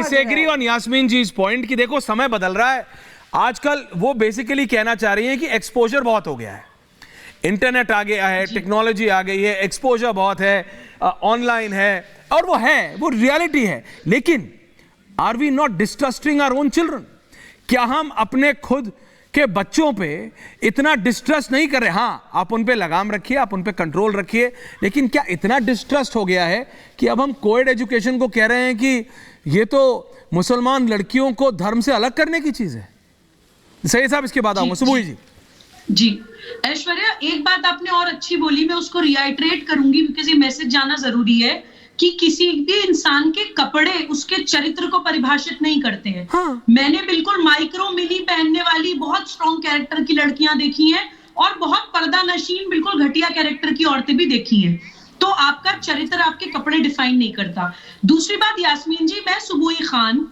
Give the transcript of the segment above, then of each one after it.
Disagree on Yasmin जी इस point कि देखो समय बदल रहा है आजकल। वो बेसिकली कहना चाह रही है कि एक्सपोजर बहुत हो गया है, इंटरनेट आ गया है, टेक्नोलॉजी आ गई है, एक्सपोजर बहुत है, ऑनलाइन है, और वो रियलिटी है। लेकिन are we not distrusting our own children? क्या हम अपने खुद के बच्चों पे इतना डिस्ट्रस्ट नहीं कर रहे? हाँ, आप उन पे लगाम रखिए, आप उन पे कंट्रोल रखिए, लेकिन क्या इतना डिस्ट्रस्ट हो गया है कि अब हम कोएड एजुकेशन को कह रहे हैं कि ये तो मुसलमान लड़कियों को धर्म से अलग करने की चीज है? सही साहब, इसके बाद आऊंगा। सुबुई जी। जी ऐश्वर्या, एक बात आपने और अच्छी बोली, मैं उसको रिआइट्रेट करूंगी बिकॉज ये मैसेज जाना जरूरी है कि किसी भी इंसान के कपड़े उसके चरित्र को परिभाषित नहीं करते हैं। हाँ। मैंने बिल्कुल माइक्रो मिनी पहनने वाली बहुत स्ट्रॉन्ग कैरेक्टर की लड़कियां देखी हैं और बहुत पर्दा नशीन बिल्कुल घटिया कैरेक्टर की औरतें भी देखी हैं। तो आपका चरित्र आपके कपड़े डिफाइन नहीं करता। दूसरी बात यास्मीन जी, मैं सुबुई खान,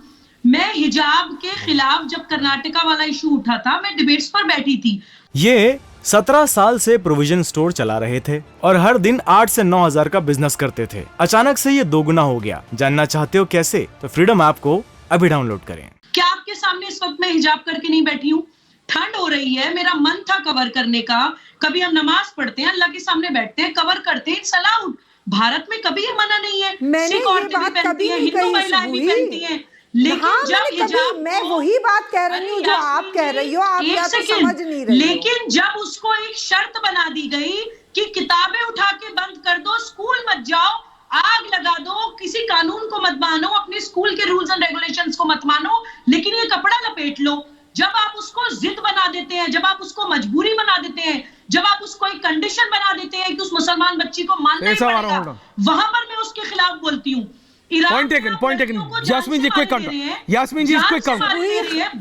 मैं हिजाब के खिलाफ जब कर्नाटका वाला इशू उठा था, मैं डिबेट्स पर बैठी थी। ये 17 साल से प्रोविजन स्टोर चला रहे थे और हर दिन 8 से 9 हजार का बिजनेस करते थे। अचानक से ये दोगुना हो गया। जानना चाहते हो कैसे? तो फ्रीडम ऐप को अभी डाउनलोड करें। क्या आपके सामने इस वक्त मैं हिजाब करके नहीं बैठी हूँ? ठंड हो रही है, मेरा मन था कवर करने का। कभी हम नमाज पढ़ते हैं, अल्लाह के सामने बैठते हैं, कवर करते हैं, इट्स अलाउड। भारत में कभी ये मना नहीं है। सिख औरतें भी पहनती हैं, हिंदू महिलाएं भी पहनती हैं। लेकिन हाँ, जब हिजाब, मैं वही बात कह रही हूँ जो आप कह रही हो, आप या तो समझ नहीं रही हो। लेकिन जब उसको एक शर्त बना दी गई कि किताबें उठा के बंद कर दो, स्कूल मत जाओ, आग लगा दो, किसी कानून को मत मानो, अपने स्कूल के रूल्स एंड रेगुलेशंस को मत मानो, लेकिन ये कपड़ा लपेट लो। जब आप उसको जिद बना देते हैं, जब आप उसको मजबूरी बना देते हैं, जब आप उसको एक कंडीशन बना देते हैं कि उस मुसलमान बच्ची को मानना ही पड़ेगा, वहां पर मैं उसके खिलाफ बोलती हूँ। Point taken. Yasmeen ji quick counter. Yasmeen ji quick counter.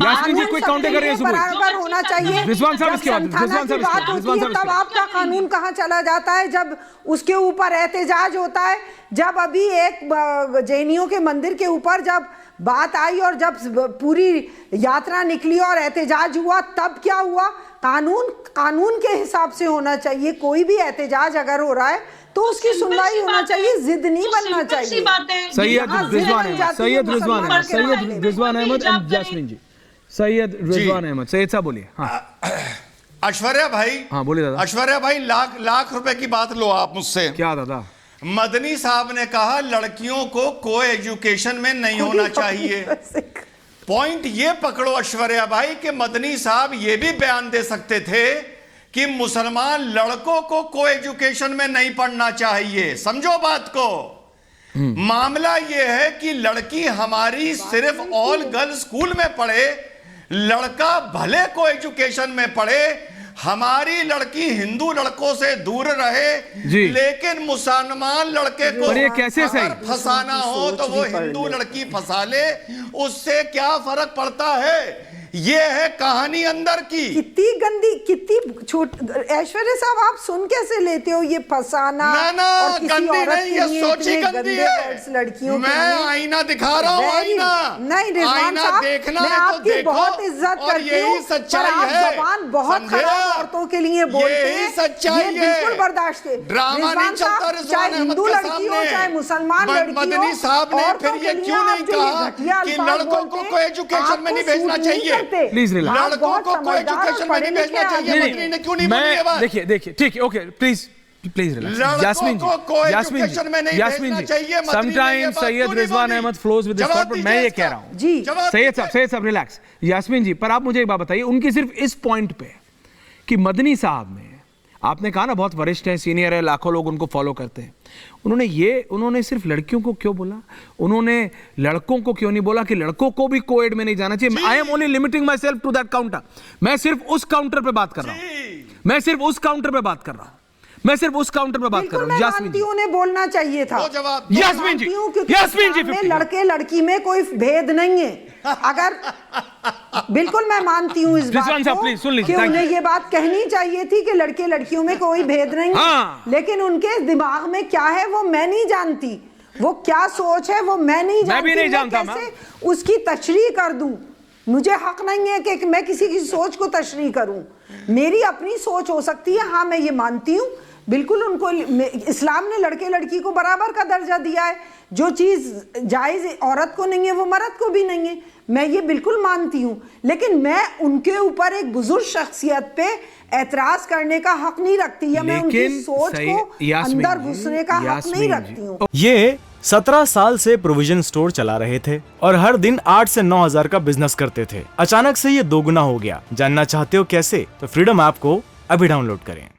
Yasmeen ji quick counter कर रही है। बराबर होना चाहिए। रिजवान साहब इसके बाद, रिजवान साहब बात होती है तब आपका कानून कहाँ चला जाता है? जब उसके ऊपर एहतजाज होता है, जब अभी एक जैनियों के मंदिर के ऊपर जब बात आई और जब पूरी यात्रा निकली और एहतजाज हुआ, तब क्या हुआ? कानून के हिसाब से होना चाहिए। कोई भी एहतजाज अगर हो रहा है तो उसकी सुनवाई होना चाहिए, जिद नहीं बनना चाहिए। सैयद रिजवान अहमद एंड यास्मीन जी। सैयद रिजवान अहमद, सैयद साहब बोलिए। हाँ ऐश्वर्या भाई। हाँ बोलिए दादा। ऐश्वर्या भाई, लाख रुपए की बात लो आप मुझसे। क्या दादा? मदनी साहब ने कहा लड़कियों को कोई एजुकेशन में नहीं होना चाहिए। पॉइंट ये पकड़ो ऐश्वर्या भाई कि मदनी साहब ये भी बयान दे सकते थे कि मुसलमान लड़कों को कोई एजुकेशन में नहीं पढ़ना चाहिए। समझो बात को। मामला यह है कि लड़की हमारी सिर्फ ऑल गर्ल्स स्कूल में पढ़े, लड़का भले को एजुकेशन में पढ़े, हमारी लड़की हिंदू लड़कों से दूर रहे, लेकिन मुसलमान लड़के को अगर फंसाना हो तो वो हिंदू लड़की फंसा ले, उससे क्या फर्क पड़ता है? ये है कहानी अंदर की। कितनी गंदी, कितनी छोट। ऐश्वर्या साहब, आप सुन कैसे लेते हो ये फंसाना? ना गंदी नहीं, ये सोची गंदी है। लड़कियों मैं आईना दिखा रहा हूँ, आईना नहीं। रिजवान साहब, देखना मैं आपकी बहुत इज्जत करती हूँ, सच्चाई है। जबान बहुत खराब औरतों के लिए बोलते हैं, सच्चाई है, बिल्कुल बर्दाश्त है। ड्रामा नहीं चलता। चाहे हिंदू लड़की हो, चाहे मुसलमान लड़की हो, मदनी साहब ने फिर ये क्यों नहीं कहा कि लड़कों को कोई एजुकेशन में नहीं भेजना चाहिए? Please relax. लड़कों को कोई एजुकेशन में नहीं भेजना चाहिए। मदनी ने क्यों नहीं बोली ये बात? देखिए ठीक है, okay, please relax. Yasmin ji, sometimes Syed Rizwan Ahmed flows with this thought, but मैं ये कह रहा हूं जी, सैयद साहब रिलैक्स। यास्मीन जी, पर आप मुझे एक बात बताइए, उनकी सिर्फ इस पॉइंट पे कि मदनी साहब ने, आपने कहा ना बहुत वरिष्ठ हैं, सीनियर है, लाखों लोग उनको फॉलो करते हैं, उन्होंने सिर्फ लड़कियों को क्यों बोला? उन्होंने लड़कों को क्यों नहीं बोला कि लड़कों को भी कोएड में नहीं जाना चाहिए? I am only limiting myself to that counter. मैं सिर्फ उस काउंटर पे बात कर रहा हूं। मैं सिर्फ उस काउंटर पे बात कर रहा हूं। यास्मीन जी, उन्हें बोलना चाहिए था। यास्मीन जी, लड़के लड़की में कोई भेद नहीं है। अगर बिल्कुल मैं मानती हूँ इस बात को कि उन्हें ये बात कहनी चाहिए थी कि लड़के लड़कियों में कोई भेद नहीं है, लेकिन उनके दिमाग में क्या है वो मैं नहीं जानती, वो क्या सोच है वो मैं नहीं जानती। मैं भी नहीं जानता। कैसे उसकी तशरीह कर दूं? मुझे हक नहीं है कि मैं किसी की सोच को तशरीह करूं। मेरी अपनी सोच हो सकती है, हाँ मैं ये मानती हूँ, बिल्कुल उनको इस्लाम ने लड़के लड़की को बराबर का दर्जा दिया है, जो चीज जायज औरत को नहीं है वो मर्द को भी नहीं है, मैं ये बिल्कुल मानती हूँ, लेकिन मैं उनके ऊपर एक बुजुर्ग शख्सियत पे एतराज करने का हक नहीं रखती, या मैं उनकी सोच को अंदर घुसने का हक नहीं रखती हूँ। ये 17 साल से प्रोविजन स्टोर चला रहे थे और हर दिन 8 से 9 हजार का बिजनेस करते थे। अचानक से ये दोगुना हो गया। जानना चाहते हो कैसे? तो फ्रीडम ऐप को अभी डाउनलोड करें।